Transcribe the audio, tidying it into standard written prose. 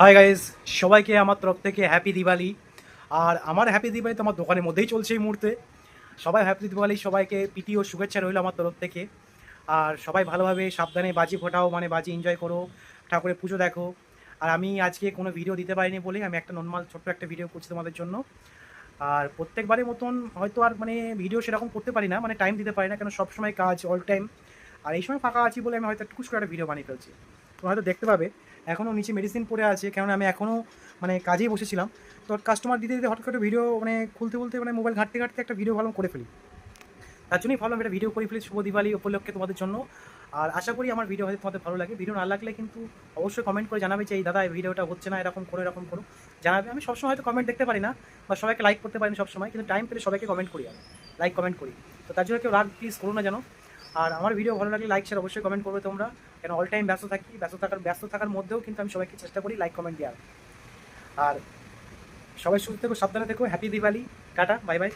Hi guys, সবাইকে আমার তরফ থেকে হ্যাপি দিওয়ালি। আর আমার হ্যাপি দিওয়ালি তো আমার দোকানের মধ্যেই চলছে এই মুহূর্তে। সবাই হ্যাপি দিওয়ালি, সবাইকে প্রীতি ও শুভেচ্ছা রইল আমার তরফ থেকে। আর সবাই ভালোভাবে সাবধানে বাজি ফোটাও, মানে বাজি এনজয় করো, ঠাকুরের পুজো দেখো। আর আমি আজকে কোনো ভিডিও দিতে পারিনি বলে আমি একটা নর্মাল ছোট্ট একটা ভিডিও করছি তোমাদের জন্য। আর প্রত্যেকবারের মতন হয়তো আর মানে ভিডিও সেরকম করতে পারি না, মানে টাইম দিতে পারি না, কেন সবসময় কাজ অল টাইম। আর এই সময় ফাঁকা আছি বলে আমি হয়তো একটু করে একটা ভিডিও বানিয়ে ফেলছি। তোমরা হয়তো দেখতে পাবে এখনও নিচে মেডিসিন পড়ে আছে, কেননা আমি এখনও মানে কাজেই বসেছিলাম। তো কাস্টমার দিতে দিতে হঠাৎ করে ভিডিও মানে খুলতে খুলতে মানে মোবাইল ঘাঁটতে ঘাঁটতে একটা ভিডিও ভালো করে ফেলি। তার জন্যই ভাবলাম একটা ভিডিও করে ফেলি শুভ দিওয়ালি উপলক্ষে তোমাদের জন্য। আর আশা করি আমার ভিডিও হয়তো তোমাদের ভালো লাগে। ভিডিও না লাগলে কিন্তু অবশ্যই কমেন্ট করে জানাবে যে এই দাদা এই ভিডিওটা হচ্ছে না, এরকম করো এরকম করো, জানাবে। আমি সবসময় হয়তো কমেন্ট দেখতে পারি না বা সবাইকে লাইক করতে পারি না সবসময়, কিন্তু টাইম পেলে সবাইকে কমেন্ট করি, আমি লাইক কমেন্ট করি। তো তার জন্য কেউ রাগ প্লিজ করো না যেন। আর আমার ভিডিও ভালো লাগলে লাইক শেয়ার অবশ্যই কমেন্ট করবে তোমরা, কেন অল টাইম ব্যস্ত থাকি, ব্যস্ত থাকার মধ্যেও কিন্তু আমি সবাইকে চেষ্টা করি লাইক কমেন্ট দেওয়ার। আর সবাই সুস্থ থেকো, সাবধানে থেকো, happy Diwali, tata, bye bye.